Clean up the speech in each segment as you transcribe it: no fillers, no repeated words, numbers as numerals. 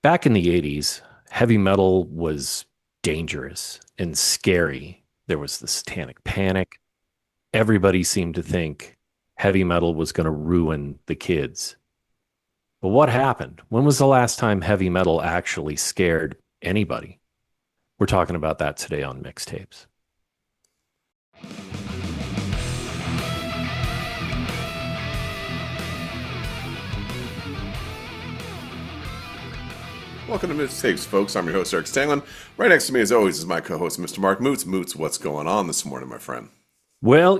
Back in the 80s, heavy metal was dangerous and scary. There was the Satanic Panic. Everybody seemed to think heavy metal was going to ruin the kids. But what happened? When was the last time heavy metal actually scared anybody? We're talking about that today on Mixtapes. Welcome to Mistakes, folks. I'm your host, Eric Stanglin. Right next to me, as always, is my co-host, Mr. Mark Moots. Moots, what's going on this morning, my friend? Well,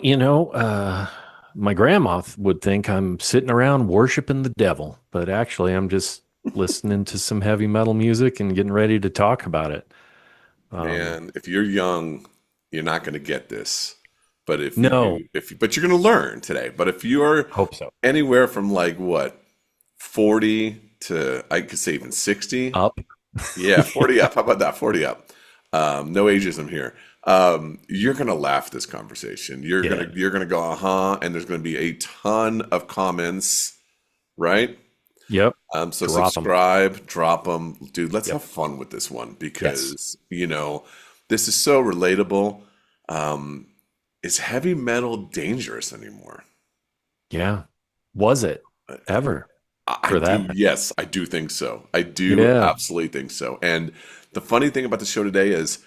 my grandma would think I'm sitting around worshiping the devil, but actually, I'm just listening to some heavy metal music and getting ready to talk about it. Um, Man, if you're young, you're not going to get this. But if no, you, but you're going to learn today. But if you're hope so. anywhere from like what, 40 to I could say even 60, Up. yeah, 40 up. How about that? 40 up. No ageism here. You're gonna laugh this conversation. You're Yeah. gonna go, uh-huh, and there's gonna be a ton of comments, right? Yep. So Drop them. subscribe, drop them, dude. Let's Yep. have fun with this one Yes. because this is so relatable. Um, is heavy metal dangerous anymore? Yeah. Was it ever I for that do, matter? yes, I do think so. I do Yeah. absolutely think so. And the funny thing about the show today is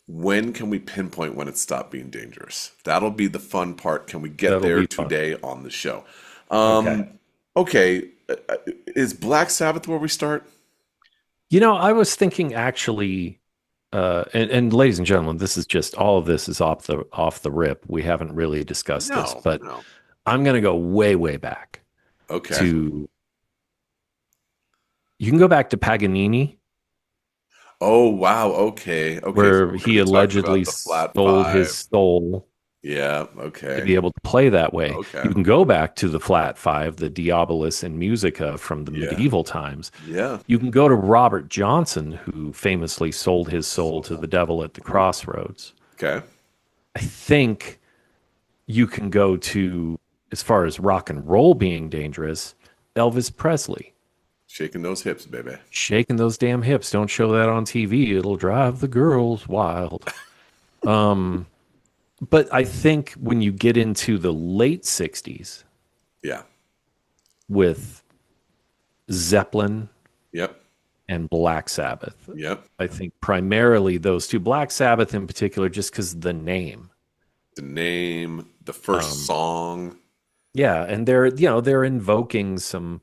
when can we pinpoint when it stopped being dangerous? That'll be the fun part. Can we get That'll there be fun. today on the show? Okay. Okay, is Black Sabbath where we start? I was thinking actually, and ladies and gentlemen, this is just all of this is off the rip. We haven't really discussed this, No, but no. I'm gonna go way, way back Okay. to you can go back to Paganini, Oh, wow. Okay. Okay. So where we're going to he be talking allegedly about the flat sold his five. soul Yeah. to Okay. be able to play that way. Okay. You can go back to the flat five, the Diabolus and Musica from the Yeah. medieval times. Yeah. You can go to Robert Johnson, who famously sold his soul to the Soul. devil at the crossroads. Okay. I think you can go to, as far as rock and roll being dangerous, Elvis Presley. Shaking those hips, baby. Shaking those damn hips. Don't show that on TV. It'll drive the girls wild. Um, but I think when you get into the late 60s Yeah. with Zeppelin Yep. and Black Sabbath, Yep. I think primarily those two, Black Sabbath in particular, just because the name. The name, the first Um, song. yeah, and they're invoking some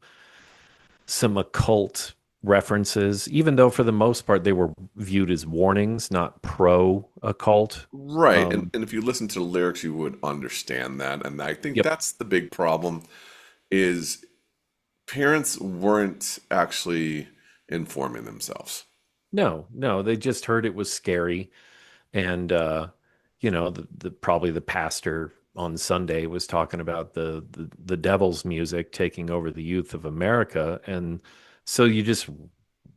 occult references, even though for the most part they were viewed as warnings, not pro occult. Right. And, Um, and if you listen to the lyrics, you would understand that. And I think yep. that's the big problem is parents weren't actually informing themselves. No, no, they just heard it was scary, and the probably the pastor on Sunday was talking about the devil's music taking over the youth of America, and so you just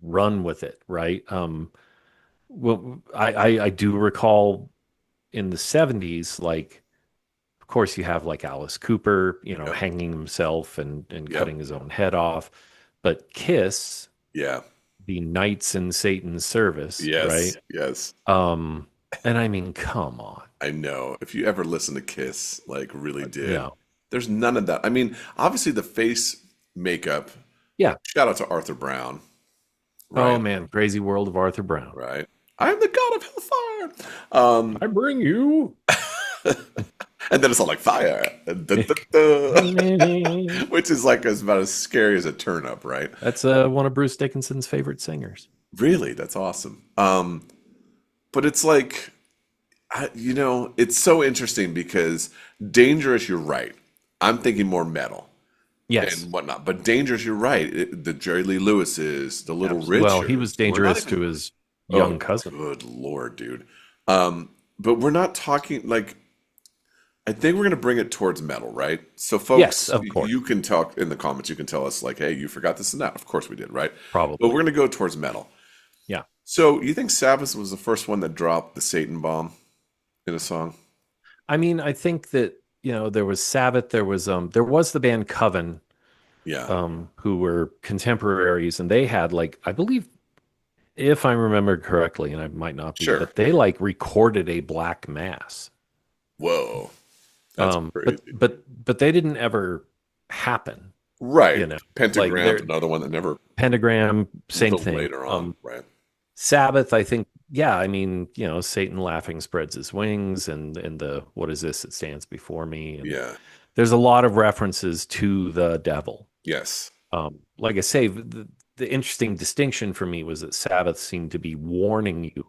run with it, right? Well, I do recall in the 70s, like, of course, you have like Alice Cooper, Yep. hanging himself and Yep. cutting his own head off. But Kiss, Yeah. the Knights in Satan's Service, right? Yes. Yes. Um, and I mean, come on. I know. If you ever listen to Kiss, like really did, No. there's none of that. I mean, obviously the face makeup, Yeah. shout out to Arthur Brown, Oh right? man, Crazy World of Arthur Brown. Right. I am the god of hellfire. I bring you. And then it's all like fire. Dun, dun, dun. Which is like about as scary as a turnip, right? That's one of Bruce Dickinson's favorite singers. Really, that's awesome. But it's like, it's so interesting because dangerous, you're right. I'm thinking more metal Yes. and whatnot. But dangerous, you're right. The Jerry Lee Lewis's, the Little Well, he was Richards. We're not dangerous even. to his Oh, young cousin. good Lord, dude. But we're not talking like. I think we're going to bring it towards metal, right? So, Yes, folks, of course. you can talk in the comments. You can tell us, like, hey, you forgot this and that. Of course we did, right? But we're Probably. going to go towards metal. Yeah. So, you think Sabbath was the first one that dropped the Satan bomb in a song? I mean, I think that, there was Sabbath, there was the band Coven, Yeah. who were contemporaries, and they had, like, I believe if I remember correctly, and I might not be, Sure. but they like recorded a black mass. Whoa, that's But crazy. but they didn't ever happen, you Right. know. Like Pentagram's they're another one that never pentagram, same until thing. later on. Right. Sabbath, I think, yeah, I mean, Satan laughing spreads his wings, and the what is this that stands before me? And Yeah. there's a lot of references to the devil. Yes. Like I say, the interesting distinction for me was that Sabbath seemed to be warning you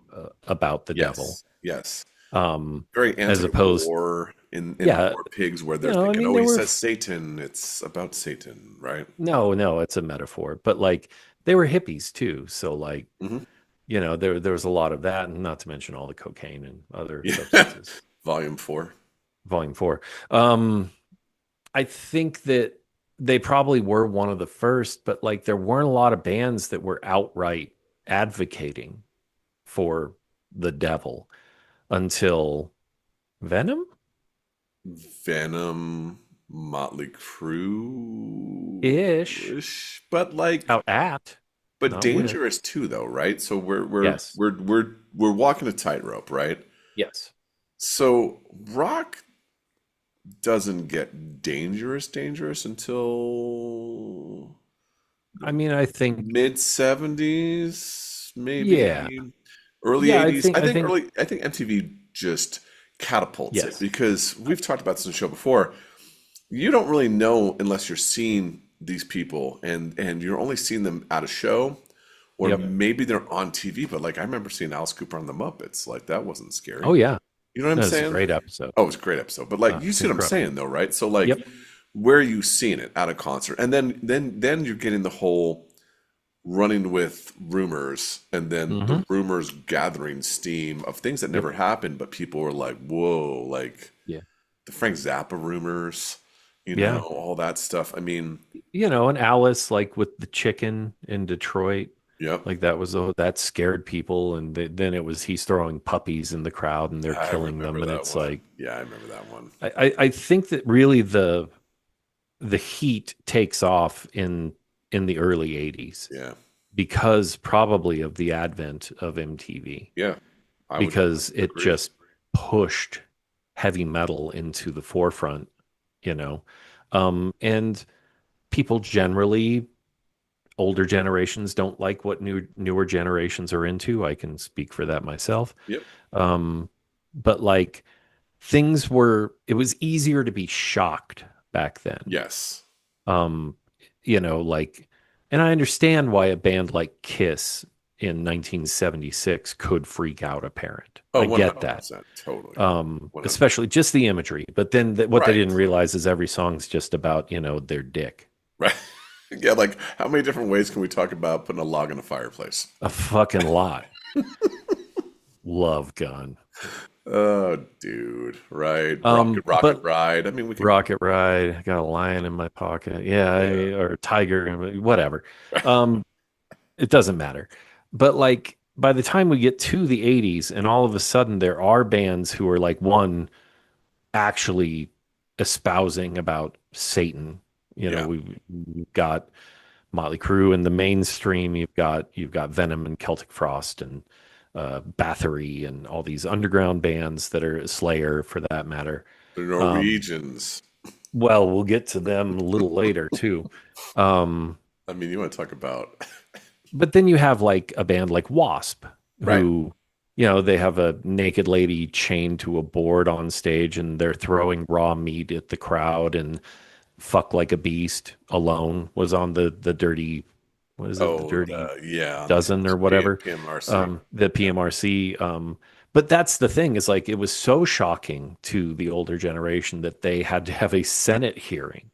about the devil, Yes. Yes. um, Very as opposed, anti-war in yeah, War Pigs, where they're I thinking, mean, "Oh, there he were says Satan. It's about Satan." Right. no, no, it's a metaphor, but like they were hippies too, so like Hmm. there was a lot of that, and not to mention all the cocaine and other Yeah. substances. Volume 4. Volume four. Um, I think that they probably were one of the first, but like there weren't a lot of bands that were outright advocating for the devil until Venom Venom, Motley Crue, ish, ish, but like, out at, but not with. dangerous too, though, right? So Yes, we're walking a tightrope, right? yes. So rock doesn't get dangerous until I mean, I think, mid 70s, yeah, maybe early yeah. 80s. I think, I think MTV just catapults it yes, because we've talked about this in the show before. You don't really know unless you're seeing these people and you're only seeing them at a show or yep. maybe they're on TV, but like I remember seeing Alice Cooper on the Muppets. Like that wasn't Oh scary. yeah, You know what I'm that was a saying? great episode. Oh, it was a great episode. But like you It's see what I'm incredible. saying though, right? So like Yep. where are you seeing it at a concert? And then you're getting the whole running with rumors and then the Hmm. rumors gathering steam of things that Yep. never happened, but people were like, whoa, like Yeah. the Frank Zappa rumors, Yeah. all that stuff. I mean, And Alice, like with the chicken in Detroit, yep, like that scared people, and then it was he's throwing puppies in the crowd and they're I killing remember them, and that it's one. like Yeah, I remember that one. I think that really the heat takes off in the early 80s Yeah, because probably of the advent of MTV, yeah, I would because it agree. just pushed heavy metal into the forefront, you know. And people generally, older generations don't like what newer generations are into. I can speak for that myself. Yep. Um, but like it was easier to be shocked back then. Yes. Um, like, and I understand why a band like Kiss in 1976 could freak out a parent. Oh, I get that. 100%. Totally. 100%. Especially just the imagery. But then what they Right. didn't realize is every song's just about, their dick. Right. Yeah, like how many different ways can we talk about putting a log in a fireplace? A fucking lot. Love gun. Oh, dude. Right. Rocket But Ride. I mean, we could. Rocket Ride, I got a lion in my pocket. Yeah, Yeah. or tiger, whatever. Um, it doesn't matter. But like by the time we get to the 80s, and all of a sudden there are bands who are like one actually espousing about Satan. Yeah. We've got Motley Crue in the mainstream. You've got Venom and Celtic Frost and Bathory and all these underground bands that are Slayer for that matter. The Um, Norwegians. well, we'll get to them a little later too. Um, I mean, you want to talk about. but then you have like a band like Wasp, Right. who, they have a naked lady chained to a board on stage and they're throwing raw meat at the crowd, and Fuck Like a Beast alone was on the dirty, what is it? The Oh, dirty yeah, on the dozen or whatever, PMRC. the PMRC. But that's the thing, is like it was so shocking to the older generation that they had to have a Senate hearing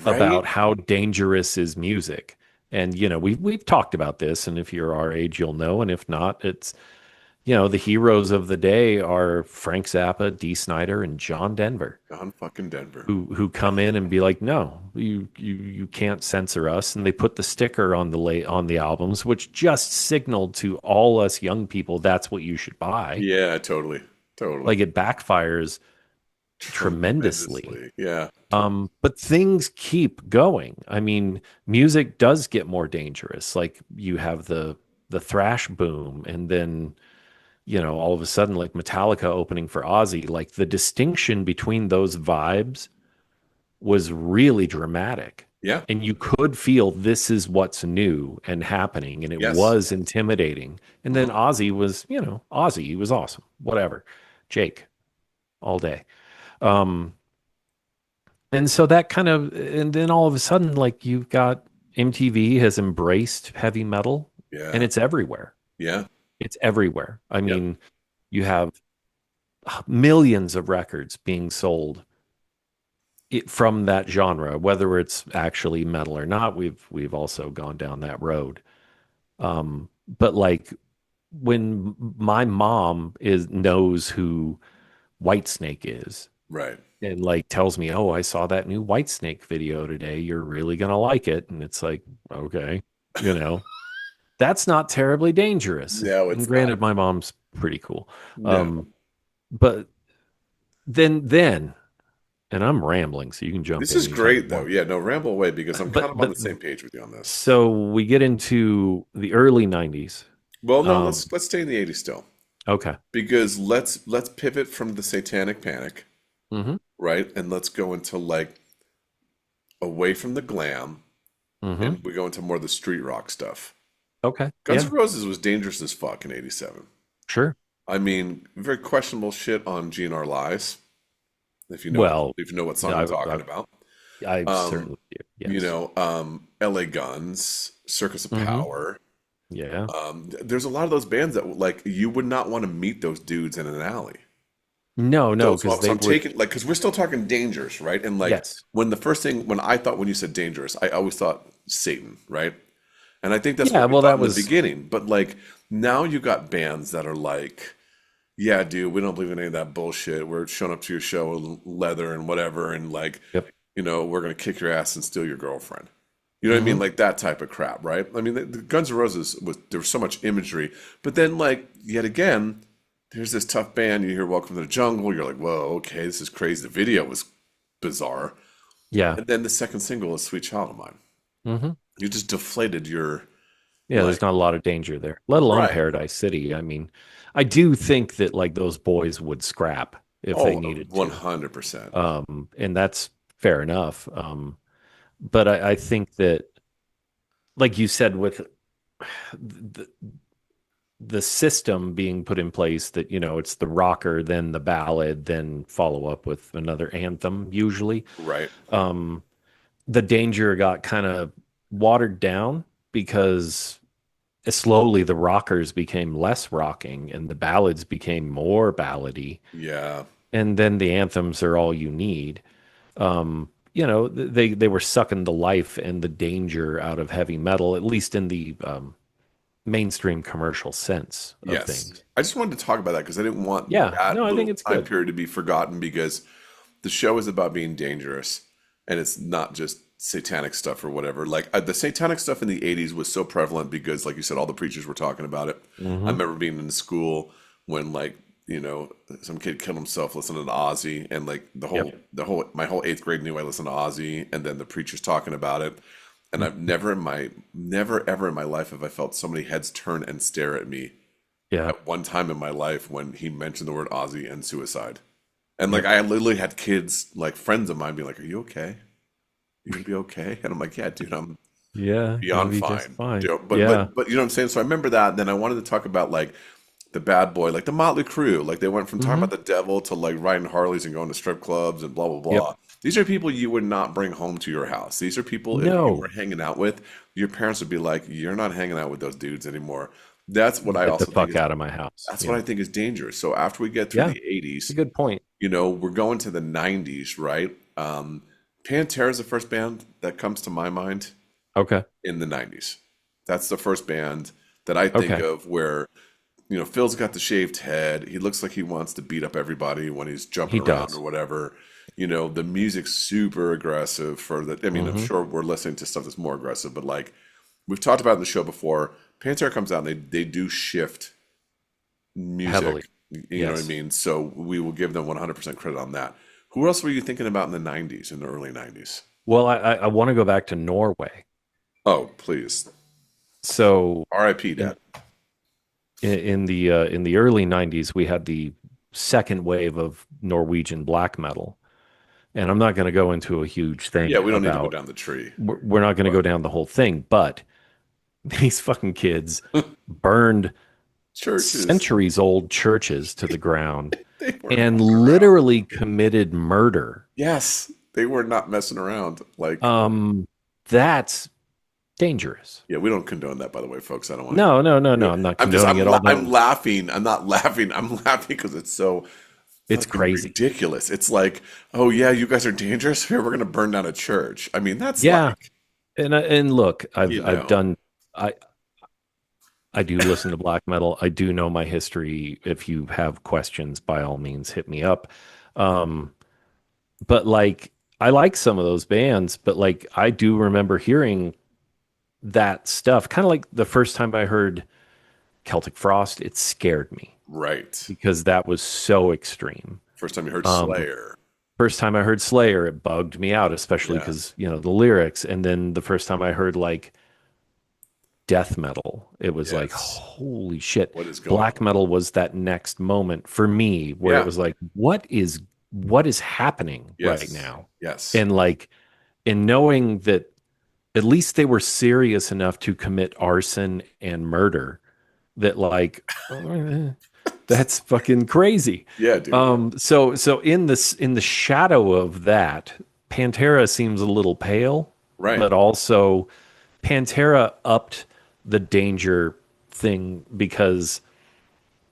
Right? about how dangerous is music. And we've talked about this, and if you're our age, you'll know, and if not, it's the heroes of the day are Frank Zappa, Dee Snider, and John Denver, John fucking Denver. who come in and be like, no, you can't censor us, and they put the sticker on the albums, which just signaled to all us young people that's what you should buy. Yeah, totally. Totally. Like it backfires tremendously. Tremendously. Yeah, totally. But things keep going. I mean, music does get more dangerous. Like you have the thrash boom, and then all of a sudden, like Metallica opening for Ozzy, like the distinction between those vibes was really dramatic. Yeah. And you could feel this is what's new and happening, and it Yes. was intimidating. And then Hmm. Ozzy was, Ozzy, he was awesome. Whatever. Jake, all day. Um, and so that kind of, and then all of a sudden, like you've got MTV has embraced heavy metal, and Yeah. it's everywhere. Yeah. It's everywhere. I Yep. mean, you have millions of records being sold from that genre, whether it's actually metal or not. We've also gone down that road. But like when my mom is knows who Whitesnake is Right. and like tells me, "Oh, I saw that new Whitesnake video today. You're really gonna like it." And it's like, okay, you know, that's not terribly dangerous. No, And it's not. granted, my mom's pretty cool. No. Um, but then, and I'm rambling, so you can jump This in is anytime you great though. want. Yeah, no, ramble away because I'm kind But of on but the same page with you on this. so we get into the early 90s. Well, no, Um, let's stay in the 80s still. okay. Because let's pivot from the Satanic Panic, Hmm. right? And let's go into like away from the glam Hmm. and we go into more of the street rock stuff. Okay. Guns N' Yeah, Roses was dangerous as fuck in 87. sure. I mean, very questionable shit on GNR Lies, Well, if you know what song I'm I, talking I, about. I Um, certainly do. Yes. LA Guns, Circus of Hmm. Power. Yeah. There's a lot of those bands that like you would not want to meet those dudes in an alley. No, So, no, so, because so they I'm were, taking like because we're still talking dangerous, right? And like yes. when the first thing when you said dangerous, I always thought Satan, right? And I think that's Yeah, what we well, thought that in the was, beginning. But like now you got bands that are like, yeah, dude, we don't believe in any of that bullshit. We're showing up to your show with leather and whatever, and like, yep. we're gonna kick your ass and steal your girlfriend. You know what I mean? Hmm. Like that type of crap, right? I mean, the Guns N' Roses was there was so much imagery, but then like yet again, there's this tough band. You hear "Welcome to the Jungle," you're like, whoa, okay, this is crazy. The video was bizarre, Yeah. and then the second single is "Sweet Child of Mine." Hmm. You just deflated your Yeah, like there's not a lot of danger there, let alone right. Paradise City. I mean, I do think that like those boys would scrap if they Oh, needed to. 100%. And that's fair enough. But I think that, like you said, with the, the system being put in place, that it's the rocker, then the ballad, then follow up with another anthem, usually. Right. Um, the danger got kind of watered down because slowly the rockers became less rocking and the ballads became more ballady, Yeah. and then the anthems are all you need. They were sucking the life and the danger out of heavy metal, at least in the mainstream commercial sense of Yes. things. I just wanted to talk about that because I didn't want Yeah, that no, I think little it's time good. period to be forgotten because the show is about being dangerous and it's not just satanic stuff or whatever. Like the satanic stuff in the 80s was so prevalent because, like you said, all the preachers were talking about it. I Hmm. remember being in school when, like, some kid killed himself listening to Ozzy, and like Yep. my whole eighth grade knew I listened to Ozzy, and then the preachers talking about it. And I've never ever in my life have I felt so many heads turn and stare at me Yeah. at one time in my life when he mentioned the word Ozzy and suicide. And like Yep. I literally had kids, like friends of mine, be like, "Are you okay? You gonna be okay?" And I'm like, "Yeah, dude, I'm Yeah, gonna beyond be just fine." fine. But Yeah. you know what I'm saying? So I remember that. And then I wanted to talk about like the bad boy, like the Motley Crue. Like they went from talking Hmm. about the devil to like riding Harleys and going to strip clubs and blah blah Yep. blah. These are people you would not bring home to your house. These are people if you were No, hanging out with, your parents would be like, "You're not hanging out with those dudes anymore." That's what I get the also think fuck is out of my house. that's what Yeah. I think is dangerous. So after we get through Yeah, the it's a 80s, good point. we're going to the 90s, right? Pantera is the first band that comes to my mind Okay. in the 90s. That's the first band that I think Okay. of where, Phil's got the shaved head. He looks like he wants to beat up everybody when he's He jumping around or does. whatever. The music's super aggressive I mean, I'm Hmm. sure we're listening to stuff that's more aggressive, but like we've talked about in the show before, Pantera comes out and they do shift Heavily. music. You know what I Yes. mean? So we will give them 100% credit on that. Who else were you thinking about in the 90s, in the early 90s? Well, I want to go back to Norway. Oh, please. So R.I.P. in Dad. in the early 90s, we had the second wave of Norwegian black metal. And I'm not going to go into a huge Yeah, thing we don't need to go about, down the tree, we're not going to go but down the whole thing, but these fucking kids burned churches, centuries old churches to the ground they weren't and fucking around. literally committed murder. Yes, they were not messing around. Like, Um, that's dangerous. yeah, we don't condone that, by the way, folks. I don't want No, no, no, to. no. I'm not I'm just, condoning it, I'm although laughing. I'm not laughing. I'm laughing because it's so it's fucking crazy. ridiculous. It's like, oh yeah, you guys are dangerous. Here, we're gonna burn down a church. I mean, that's Yeah. like, And look, you I've know, done I I do listen to black metal. I do know my history. If you have questions, by all means, hit me up. Um, but like I like some of those bands, but like I do remember hearing that stuff. Kind of like the first time I heard Celtic Frost, it scared me right. because that was so extreme. First time you heard Um, Slayer. First time I heard Slayer, it bugged me out, especially Yeah. because, the lyrics. And then the first time I heard like death metal, it was like, Yes. holy shit. What is going Black on? metal was that next moment for me where it Yeah. was like, what is happening right Yes. now? Yes. And like in knowing that at least they were serious enough to commit arson and murder that like that's fucking crazy. Yeah, dude. So in the shadow of that, Pantera seems a little pale, Right. but also Pantera upped the danger thing because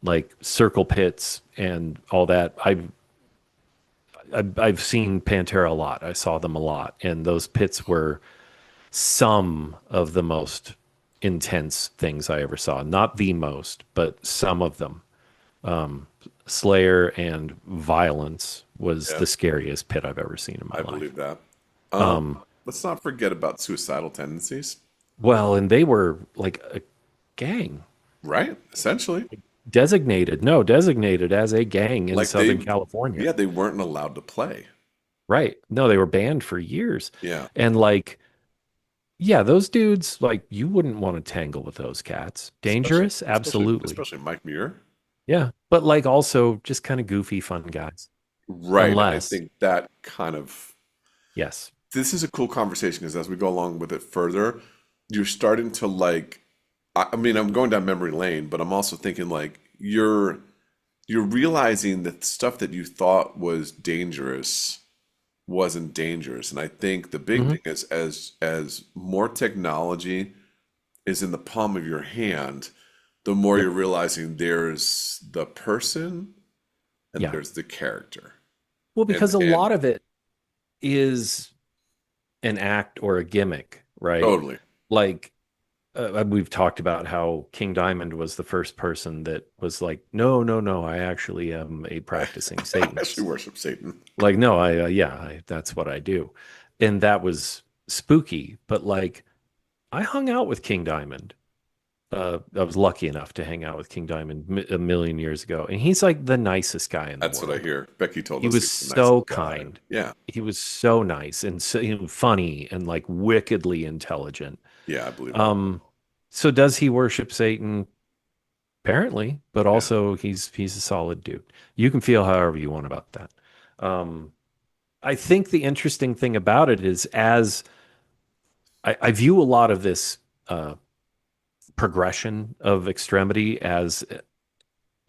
like circle pits and all that. I've seen Pantera a lot. I saw them a lot, and those pits were some of the most intense things I ever saw. Not the most, but some of them. Slayer and Violence was Yeah, the scariest pit I've ever seen in I my life. believe that. Um, Let's not forget about suicidal tendencies. well, and they were like a gang, Right? Essentially. designated as a gang in Like Southern they, California. yeah, they weren't allowed to play. Right. No, they were banned for years. Yeah. And like, yeah, those dudes, like, you wouldn't want to tangle with those cats. Especially, Dangerous? especially, Absolutely. especially Mike Muir. Yeah. But like, also just kind of goofy, fun guys. Right. And I Unless, think that kind of, yes. this is a cool conversation because as we go along with it further, you're starting to like, I mean, I'm going down memory lane, but I'm also thinking like you're realizing that stuff that you thought was dangerous wasn't dangerous. And I think the big Hmm. thing is as more technology is in the palm of your hand, the more Yep. you're realizing there's the person and Yeah. there's the character. Well, And because a and lot of it is an act or a gimmick, right? totally. Like we've talked about how King Diamond was the first person that was like, no, no, no, I actually am a I, practicing I actually Satanist. worship Satan. Like, no, that's what I do. And that was spooky. But like, I hung out with King Diamond. I was lucky enough to hang out with King Diamond a million years ago. And he's like the nicest guy in the That's what I world. hear. Becky told He us was he's a nice so little guy. kind. Yeah. He was so nice and so, funny and like wickedly intelligent. Yeah, I believe that. Um, so does he worship Satan? Apparently, but Yeah. also he's a solid dude. You can feel however you want about that. Um, I think the interesting thing about it is as I view a lot of this progression of extremity as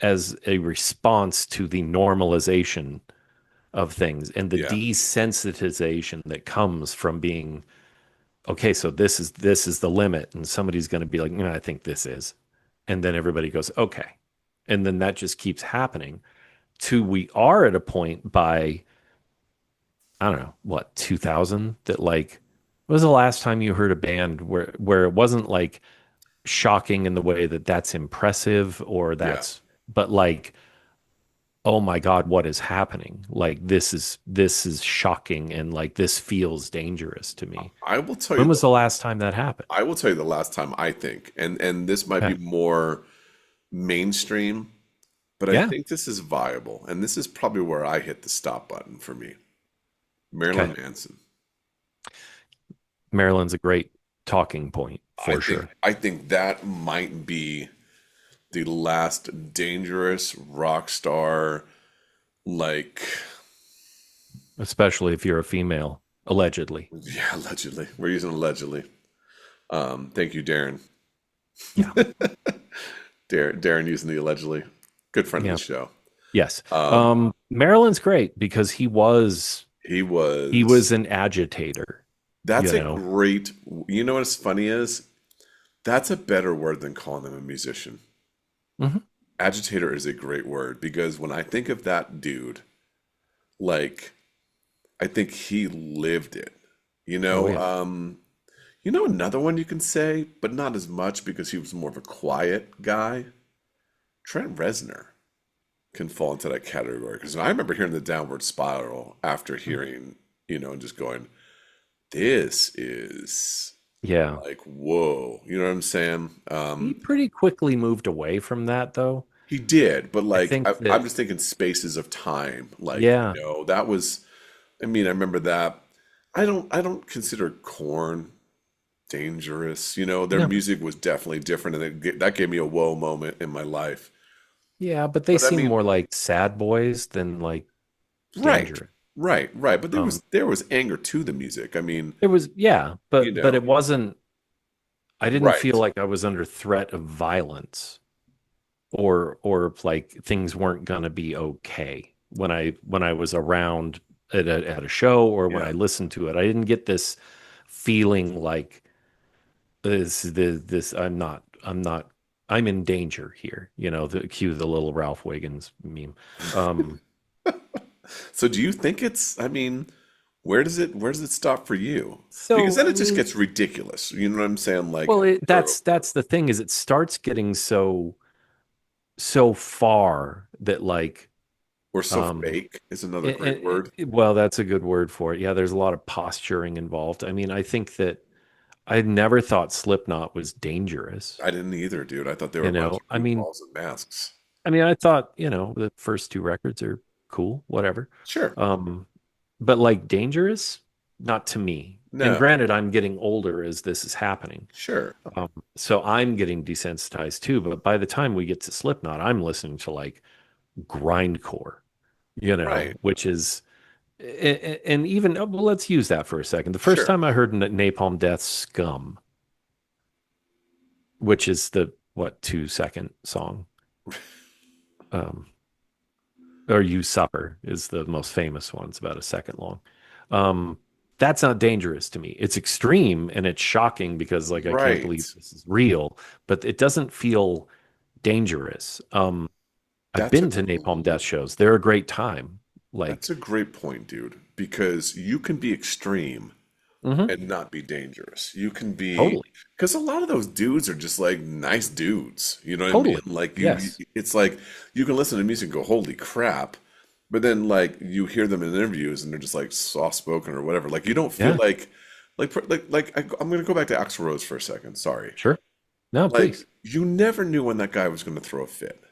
a response to the normalization of things and the Yeah. desensitization that comes from being okay, so this is the limit, and somebody's going to be like, "No, I think this is," and then everybody goes, "Okay," and then that just keeps happening. To we are at a point by I don't know what 2000 that like when was the last time you heard a band where it wasn't like shocking in the way that that's impressive or Yeah. that's but like oh my God, what is happening? Like this is shocking and like this feels dangerous to me. I will tell you When was the the last time that happened? I will tell you the last time I think, and this might be Okay. more mainstream, but I Yeah. think this is viable, and this is probably where I hit the stop button for me. Okay. Marilyn Manson. Maryland's a great talking point for sure. I think that might be the last dangerous rock star, like, especially if you're a female, allegedly. yeah, allegedly. We're using allegedly. Thank you, Darren. Yeah. Darren using the allegedly. Good friend of the Yeah. show. Yes. Um, Marilyn's great because he he was. was an agitator, That's you a know. great. You know what's funny is that's a better word than calling him a musician. Hmm. Agitator is a great word because when I think of that dude, like I think he lived it. You Oh know, yeah. another one you can say, but not as much because he was more of a quiet guy. Trent Reznor can fall into that category because I remember hearing the Downward Spiral after hearing, and just going, "This is Yeah. like whoa," you know what I'm saying? He pretty quickly moved away from that though. He did, but I like think I'm that just thinking spaces of time. Like, yeah. that was. I mean, I remember that. I don't consider Korn dangerous. Their No. music was definitely different, and that gave me a whoa moment in my life. Yeah, but they But I seem mean, more like sad boys than like right, dangerous. right. But there was Um there was anger to the music. I mean, it was yeah, you but know, it wasn't I didn't feel right. like I was under threat of violence or like things weren't going to be okay when I was around at a show or when I Yeah. listened to it. I didn't get this feeling like this I'm in danger here. The cue the little Ralph Wiggins meme. Um So do you think it's? I mean, where does it stop for you? Because so then I it just mean, git's ridiculous. You know what I'm saying? Like, well bro, that's the thing is it starts getting so far that like we're so um fake is another great word. well, that's a good word for it. Yeah, there's a lot of posturing involved. I mean, I think that I never thought Slipknot was dangerous. I didn't either, dude. I thought they were a bunch of I mean, goofballs in masks. I thought, the first two records are cool, whatever. Sure. Um, but like dangerous, not to me. And No. granted, I'm getting older as this is happening. Sure. So I'm getting desensitized too. But by the time we get to Slipknot, I'm listening to like grindcore, Right. which is and even well, let's use that for a second. The first Sure. time I heard Napalm Death's Scum, which is the what 2 second song, um, or You Suffer is the most famous one. It's about a second long. Um, that's not dangerous to me. It's extreme and it's shocking because like I can't Right. believe this is real, but it doesn't feel dangerous. I've That's a been to Napalm Death shows. They're a great time. Like, that's a great point, dude. Because you can be extreme mhm, and not be dangerous. You can be totally, because a lot of those dudes are just like nice dudes. You know what I mean? totally, Like yes, it's like you can listen to music and go, "Holy crap." But then like you hear them in interviews and they're just like soft spoken or whatever. Like you don't feel yeah, I'm gonna go back to Axl Rose for a second. Sorry. sure. No, Like please. you never knew when that guy was gonna throw a fit.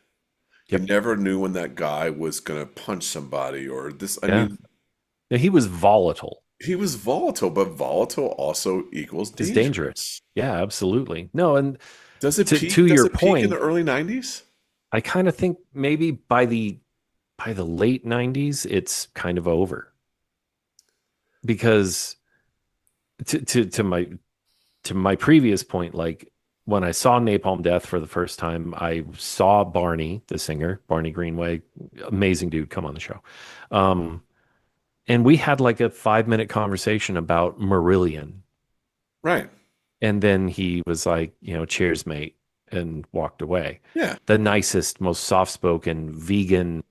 You Yep. never knew when that guy was gonna punch somebody or this. I Yeah. mean, Yeah, he was volatile. he was volatile, but volatile also equals It's dangerous. dangerous. Yeah, absolutely. No, and Does it to peak? Does your it peak in the point, early 90s? I kind of think maybe by the late 90s, it's kind of over because to my previous point, like when I saw Napalm Death for the first time, I saw Barney, the singer, Barney Greenway, amazing dude, come on the show. Um, and we had like a 5 minute conversation about Marillion. Right. And then he was like, cheers, mate, and walked away. Yeah. The nicest, most soft spoken, vegan,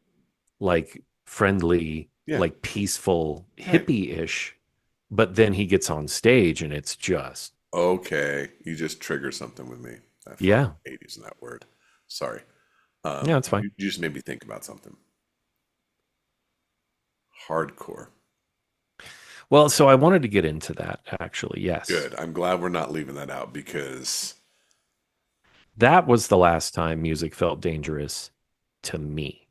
like friendly, Yeah. like peaceful, Right. hippie ish. But then he gets on stage and it's just, Okay. You just trigger something with me. I fucking yeah, hate using that word. Sorry. yeah, it's fine. You just made me think about something. Hardcore. Well, so I wanted to get into that actually. Yes. Good. I'm glad we're not leaving that out because That was the last time music felt dangerous to me.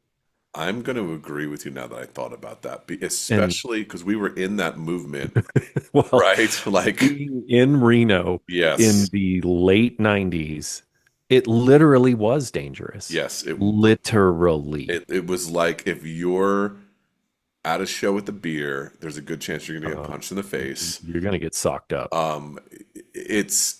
I'm going to agree with you now that I thought about that, And especially because we were in that movement, well, right? Like, being in Reno in yes, the late 90s, It literally was dangerous. Yes, Literally. it was like if you're at a show with a beer, there's a good chance you're gonna get Uh, punched in the face. you're gonna get socked up. Um, it's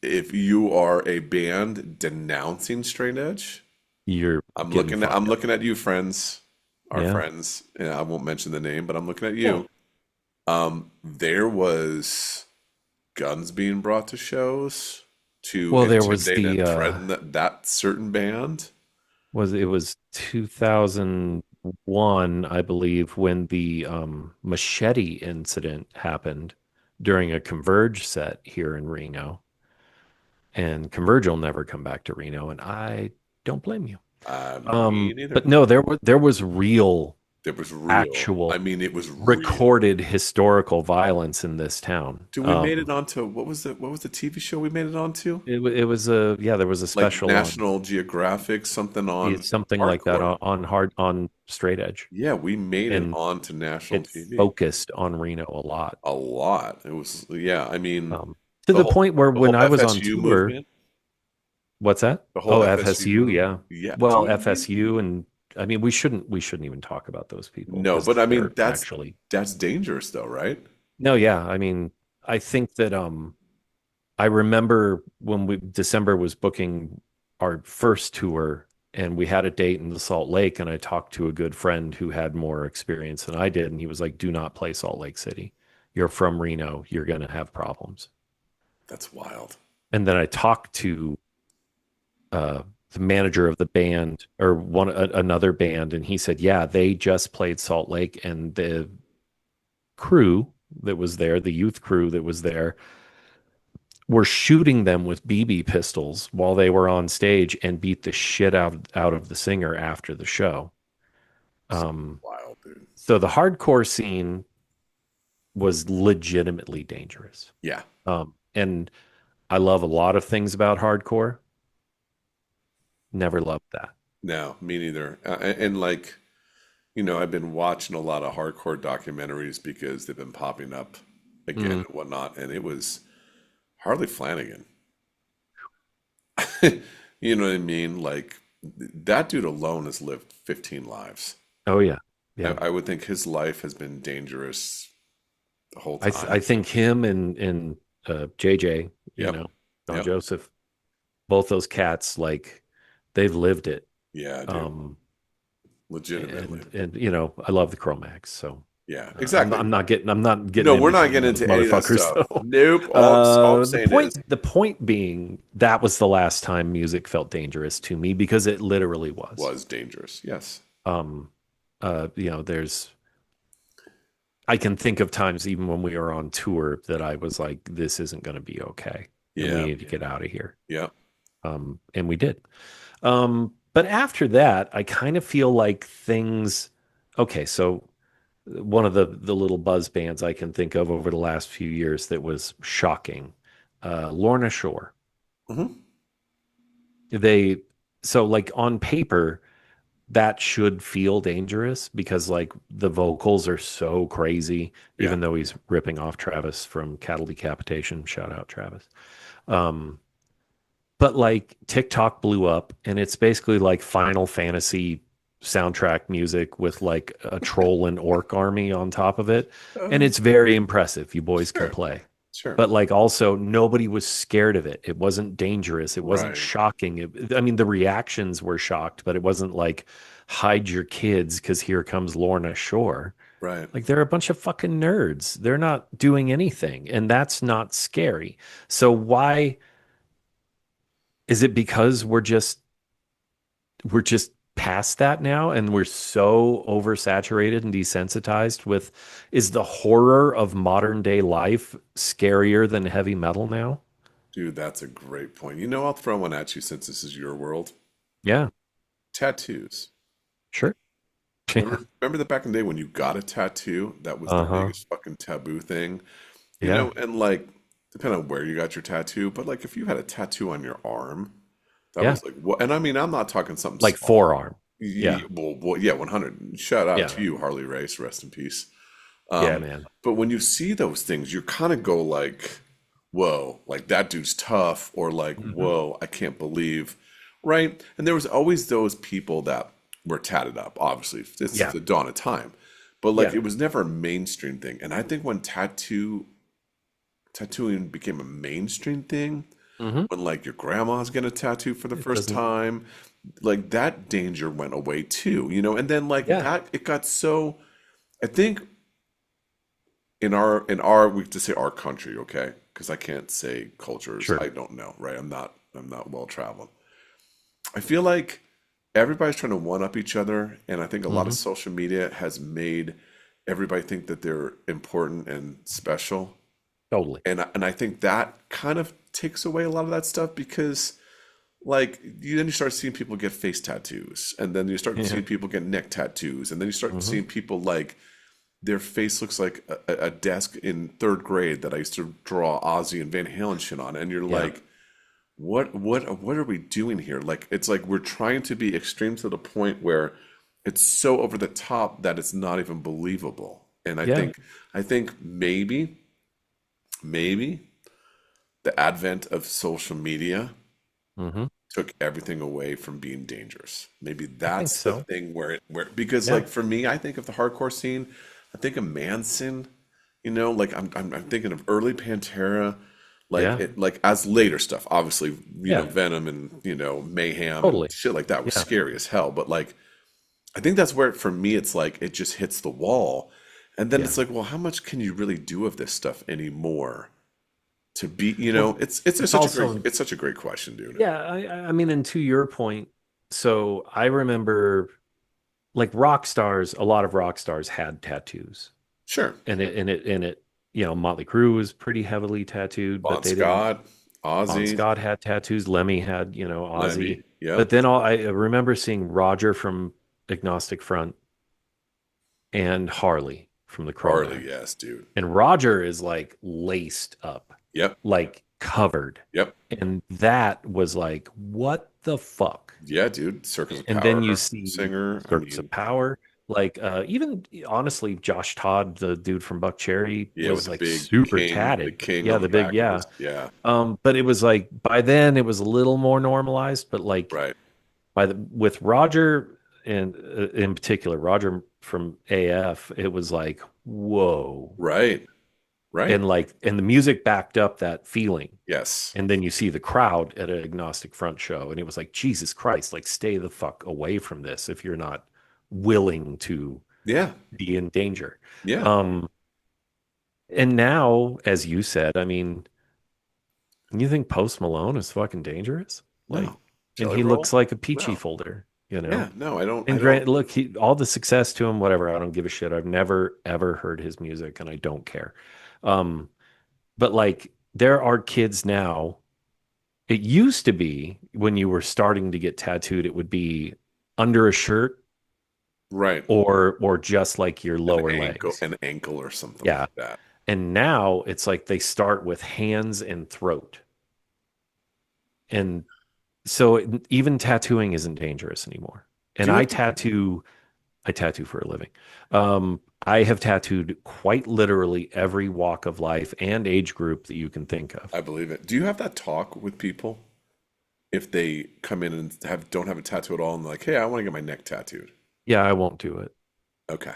if you are a band denouncing straight edge, You're getting I'm fucked up. looking at you, friends, our Yeah. friends, and I won't mention the name, but I'm looking at Yeah. you. There was guns being brought to shows to Well, there was intimidate the and threaten that certain band. it was 2001, I believe, when the machete incident happened during a Converge set here in Reno. And Converge will never come back to Reno, and I don't blame you. Me neither. But no, there was real, It was real. I actual, mean, it was real. recorded historical violence in this town. Dude, we made it onto what was the TV show we made it onto? It was a yeah, there was a Like special on National Geographic, something on something like that hardcore. on Straight Edge, Yeah, we made it and onto national it TV focused on Reno a lot. a lot. It was, yeah, I mean, To the the whole point where the when whole I was on FSU tour, movement, what's that? the whole Oh, FSU FSU, movement. yeah. Yeah, Well, dude. FSU, and I mean we shouldn't even talk about those people No, because but I mean they're actually that's dangerous though, right? no, yeah. I mean, I think that I remember when we December was booking our first tour and we had a date in the Salt Lake, and I talked to a good friend who had more experience than I did, and he was like, "Do not play Salt Lake City. You're from Reno. You're going to have problems." That's wild. And then I talked to uh, the manager of the band or another band, and he said, "Yeah, they just played Salt Lake, and the crew that was there, the youth crew that was there, were shooting them with BB pistols while they were on stage and beat the shit out of the singer after the show." Um, Wild, dude. so the hardcore scene was legitimately dangerous. Yeah. And I love a lot of things about hardcore. Never loved that. No, me neither. And like, I've been watching a lot of hardcore documentaries because they've been popping up again Mm. and whatnot, and it was Harley Flanagan. You know what I mean? Like that dude alone has lived 15 lives. Oh yeah, I, yeah. I would think his life has been dangerous the whole I time. think him and JJ, Yep. John Yep. Joseph, both those cats, like they've lived it. Yeah, dude. Um, Legitimately. and I love the Chromax, so Yeah, exactly. I'm not getting No, we're into not any of getting those into any of that motherfuckers stuff. though. Nope. All I'm saying is, The point being that was the last time music felt dangerous to me because it literally was. was dangerous. Yes. Um, there's I can think of times even when we were on tour that I was like, this isn't going to be okay, and we Yeah. need to get out of here. Yeah. And we did. But after that, I kind of feel like things. Okay, so one of the little buzz bands I can think of over the last few years that was shocking, Lorna Shore. Hmm. They so like on paper that should feel dangerous because like the vocals are so crazy, Yeah. even though he's ripping off Travis from Cattle Decapitation. Shout out Travis. Um, but like TikTok blew up and it's basically like Final Fantasy soundtrack music with like a troll and orc army on top of it. And Uh, it's very impressive. You boys can sure. play. Sure. But like also nobody was scared of it. It wasn't dangerous. It wasn't Right. shocking. I mean, the reactions were shocked, but it wasn't like hide your kids because here comes Lorna Shore. Right. Like they're a bunch of fucking nerds. They're not doing anything, and that's not scary. So why is it because we're just past that now and we're so oversaturated and desensitized with is the horror of modern day life scarier than heavy metal now? Dude, that's a great point. I'll throw one at you since this is your world. Yeah, Tattoos. sure. Remember that back in the day when you got a tattoo, that was the Uh-huh. biggest fucking taboo thing. Yeah. And like, depending on where you got your tattoo, but like if you had a tattoo on your arm, that Yeah. was like what? And I mean, I'm not talking something Like small. forearm. Yeah. Well, yeah, 100. Shout out Yeah. to you, Harley Race, rest in peace. Yeah, Um, man. but when you see those things, you kind of go like, whoa, like that dude's tough, or like, Hmm. whoa, I can't believe, right? And there was always those people that were tatted up, obviously. It's Yeah. the dawn of time. But like Yeah. it was never a mainstream thing. And I think when tattooing became a mainstream thing, Hmm. when like your grandma's getting a tattoo for the It first doesn't. time, like that danger went away too, and then like Yeah. that it got so I think in our we have to say our country, okay? Because I can't say cultures. Sure. I don't know, right? I'm not well traveled. I feel like everybody's trying to one up each other, and I think a lot of Hmm. social media has made everybody think that they're important and special. Totally. And I think that kind of takes away a lot of that stuff because like then you start seeing people get face tattoos, and then you start Yeah. seeing people get neck tattoos, and then you start Hmm. seeing people like their face looks like a desk in third grade that I used to draw Ozzy and Van Halen shit on, and you're Yeah. like, what are we doing here? Like it's like we're trying to be extreme to the point where it's so over the top that it's not even believable. And I Yeah. think I think maybe the advent of social media Hmm. took everything away from being dangerous. Maybe I think that's the so. thing where because Yeah. like for me, I think of the hardcore scene, I think of Manson, like I'm thinking of early Pantera, like Yeah. it like as later stuff. Obviously, Yeah. Venom and Mayhem and Totally. shit like that was Yeah. scary as hell. But like I think that's where for me it's like it just hits the wall. And then Yeah. it's like, well, how much can you really do of this stuff anymore? To be, Well, it's it's such a great also, it's such a great question, dude. yeah, I mean, and to your point, so I remember like rock stars, a lot of rock stars had tattoos. Sure. And it, Motley Crue was pretty heavily tattooed, but Bon they didn't. Scott, Bon Ozzy, Scott had tattoos. Lemmy had, Ozzy. Lemmy. Yep. But then I remember seeing Roger from Agnostic Front and Harley from the Harley, Cro-Mags. yes, dude. And Roger is like laced up, Yep. like covered. Yep. And that was like, what the fuck? Yeah, dude. Circles of And then you Power see singer. I Circus of mean, Power. Like even honestly, Josh Todd, the dude from Buck Cherry, yeah, with was the like big super king, the tatted. king Yeah, on the the big, back of yeah. his. Yeah. But it was like by then it was a little more normalized, but like Right. with Roger and in particular, Roger from AF, it was like, whoa. Right. Right. And the music backed up that feeling. Yes. And then you see the crowd at an Agnostic Front show, and it was like, Jesus Christ, like stay the fuck away from this if you're not willing to Yeah. be in danger. Yeah. Um, and now, as you said, I mean, you think Post Malone is fucking dangerous? Like, No. and Jelly he roll? looks like a peachy No. folder, Yeah. No, I don't. I And don't. grant, look, all the success to him, whatever. I don't give a shit. I've never ever heard his music, and I don't care. Um, but like, there are kids now. It used to be when you were starting to get tattooed, it would be under a shirt Right. or just like your lower legs. An ankle or something Yeah. like that. And now it's like they start with hands and throat. And so even tattooing isn't dangerous anymore. Do And you have to? I tattoo for a living. I have tattooed quite literally every walk of life and age group that you can think of. I believe it. Do you have that talk with people if they come in and don't have a tattoo at all and they're like, hey, I want to get my neck tattooed? Yeah, I won't do it. Okay.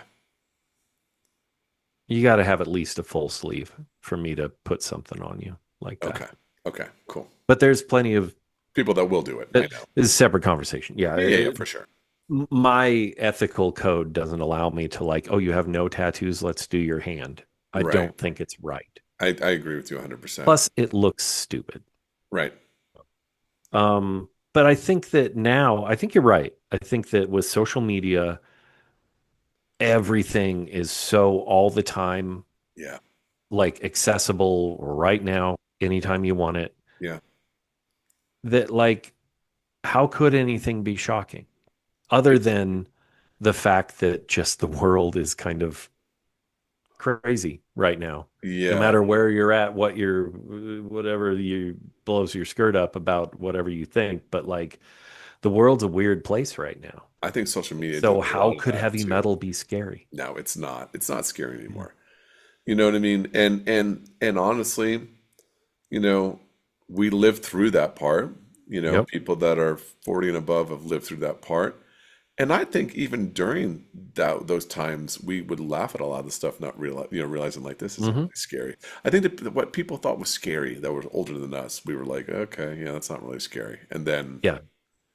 You got to have at least a full sleeve for me to put something on you like that. Okay. Okay. Cool. But there's plenty of People that will do it. I this know. is a separate conversation. Yeah, Yeah, yeah, yeah, for sure. my ethical code doesn't allow me to like, oh, you have no tattoos, let's do your hand. I Right. don't think it's right. I agree with you 100%. Plus, it looks stupid. Right. But I think that now, I think you're right. I think that with social media, everything is so all the time, Yeah. like accessible right now, anytime you want it, Yeah. that like, how could anything be shocking other It's than the fact that just the world is kind of crazy right now? No yeah. matter where you're at, whatever you blows your skirt up about whatever you think, but like the world's a weird place right now. I think social media did So a how lot of could that heavy too. metal be scary? No, it's not. It's not scary Yeah. anymore. You know what I mean? And honestly, you know, we lived through that part. You know, Yep. people that are 40 and above have lived through that part. And I think even during those times, we would laugh at a lot of the stuff, not realizing like this isn't Hmm. really scary. I think that what people thought was scary that were older than us, we were like, okay, yeah, that's not really scary. And then Yeah.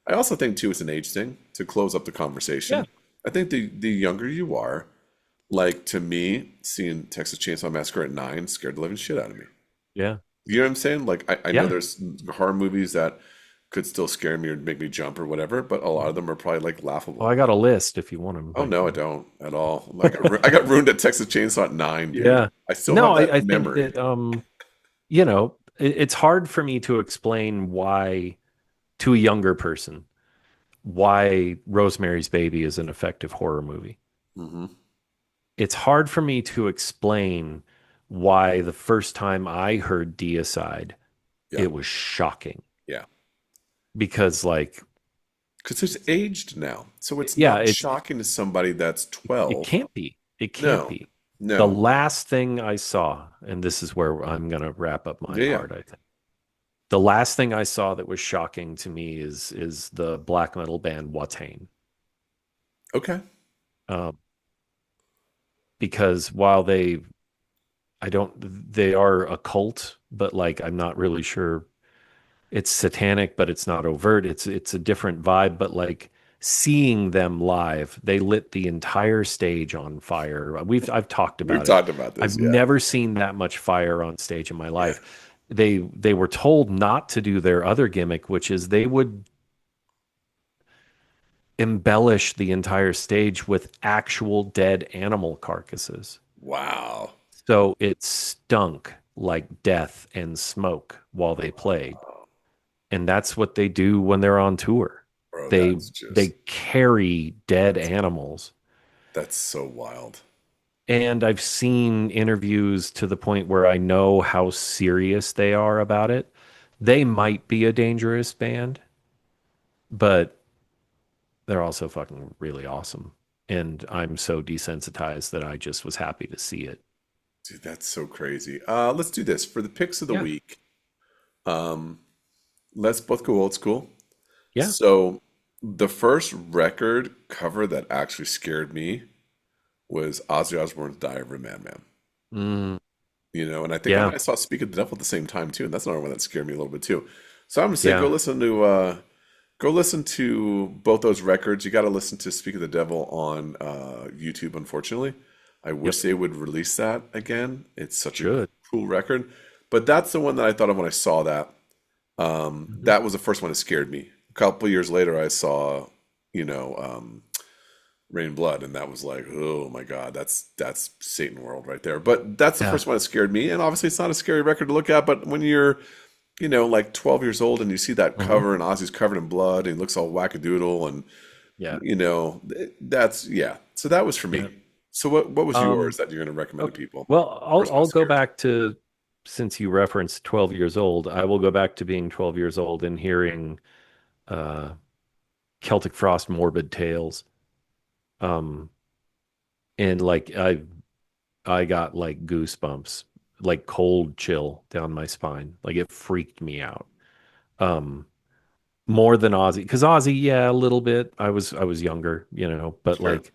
I also think too, it's an age thing to close up the Yeah. conversation. I think the younger you are, like to me, seeing Texas Chainsaw Massacre at 9 scared the living shit out of me. Yeah. You know what I'm saying? Like I know Yeah. there's horror movies that could still scare me or make me jump or whatever, but a lot of them are probably like Well, laughable. I got a list if you want them. Oh I no, I can. don't at all. I got ruined at Texas Chainsaw at 9, dude. Yeah. I still No, have I, that I think memory. that it's hard for me to explain why to a younger person why Rosemary's Baby is an effective horror movie. Hmm. It's hard for me to explain why the first time I heard Deicide, Yeah, it was shocking yeah. because like Because it's aged now, so it's yeah, not shocking to somebody that's it 12. can't be. It can't No, be. The no. last thing I saw, and this is where I'm going to wrap up my Yeah, yeah. part, I think. The last thing I saw that was shocking to me is the black metal band Watain. Okay. Um, because while they are a cult, but like I'm not really sure it's satanic, but it's not overt. It's a different vibe, but like seeing them live, they lit the entire stage on fire. I've talked We've about it. talked about this. I've Yeah, never seen that much fire on stage in my yeah. life. They were told not to do their other gimmick, which is they would embellish the entire stage with actual dead animal carcasses. Wow. So it stunk like death and smoke while they played. And that's what they do when they're on tour. Bro, They carry dead animals. that's so wild. And I've seen interviews to the point where I know how serious they are about it. They might be a dangerous band, but they're also fucking really awesome. And I'm so desensitized that I just was happy to see it. Dude, that's so crazy. Let's do this for the picks of the Yeah. week. Um, let's both go old school. Yeah. So the first record cover that actually scared me was Ozzy Osbourne's Diary of a Madman. Mm, You know, and I think I yeah. might have saw Speak of the Devil at the same time too, and that's another one that scared me a little bit too. So I'm gonna say Yeah. go listen to both those records. You got to listen to Speak of the Devil on YouTube. Unfortunately, I Yep. wish they would release that again. It's such a Should. cool record. But that's the one that I thought of when I saw that. Hmm. That was the first one that scared me. A couple years later, I saw, you know, Rain and Blood, and that was like, oh my God, that's Satan World right there. But that's the Yeah. first one that scared me. And obviously, it's not a scary record to look at. But when you're, you know, like 12 years old and you see that Hmm. cover and Ozzy's covered in blood and he looks all wackadoodle and Yeah. you know, that's yeah. So that was for Yeah. me. So what was yours Um, that you're going to recommend to okay. people? Well, First one I'll that go scared back to since you referenced 12 years old, I will go back to being 12 years old and hearing uh Celtic Frost Morbid Tales. Um and like I got like goosebumps, like cold chill down my spine. Like it freaked me out. Um More than Ozzy, because Ozzy, yeah, a little bit. I was younger, me. but Sure, like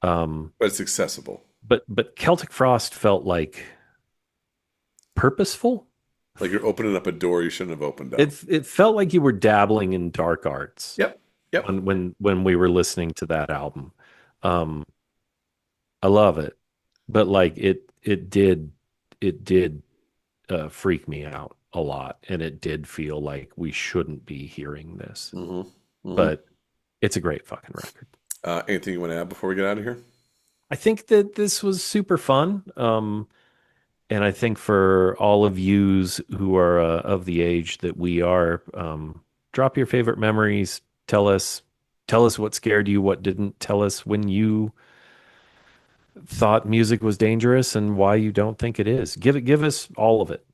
um but it's accessible. but Celtic Frost felt like purposeful. Like you're opening up a door you shouldn't have opened up. It felt like you were dabbling in dark arts Yep, yep. when we were listening to that album. Um I love it. But like it did freak me out a lot, and it did feel like we shouldn't be hearing this. Hmm. Hmm. But it's a great fucking record. Anything you want to add before we get out of here? I think that this was super fun. And I think for all of yous who are of the age that we are, drop your favorite memories. Tell us what scared you, what didn't. Tell us when you thought music was dangerous and why you don't think it is. Give us all of it,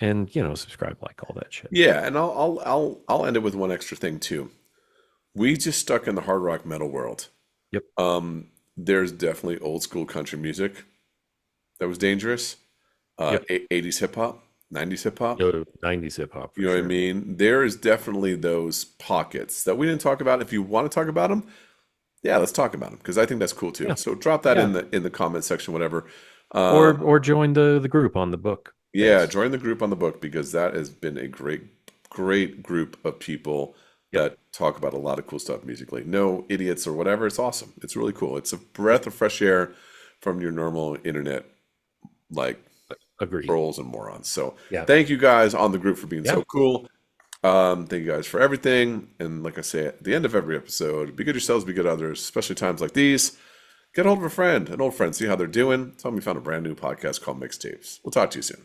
and subscribe, like all that shit. Yeah, and I'll end it with one extra thing too. We just stuck in the hard rock metal world. Yep. There's definitely old school country music that was dangerous. Yep. 80s hip hop. 90s hip hop. No, 90s hip hop You for know what I sure. mean? There is definitely those pockets that we didn't talk about. If you want to talk about them, yeah, let's talk about them because I think that's cool too. Yeah. So drop that Yeah. in the comment section, whatever. Or join the group on the book Yeah, base. join the group on the book because that has been a great group of people Yep. that talk about a lot of cool stuff musically. No idiots or whatever. It's awesome. It's really cool. It's a breath of fresh air from your normal internet like Agreed. trolls and morons. So Yeah. thank you guys on the group for being Yeah. so cool. Thank you guys for everything. And like I say at the end of every episode, be good yourselves, be good others, especially times like these. Get a hold of a friend, an old friend, see how they're doing. Tell them you found a brand new podcast called Mixtapes. We'll talk to you soon.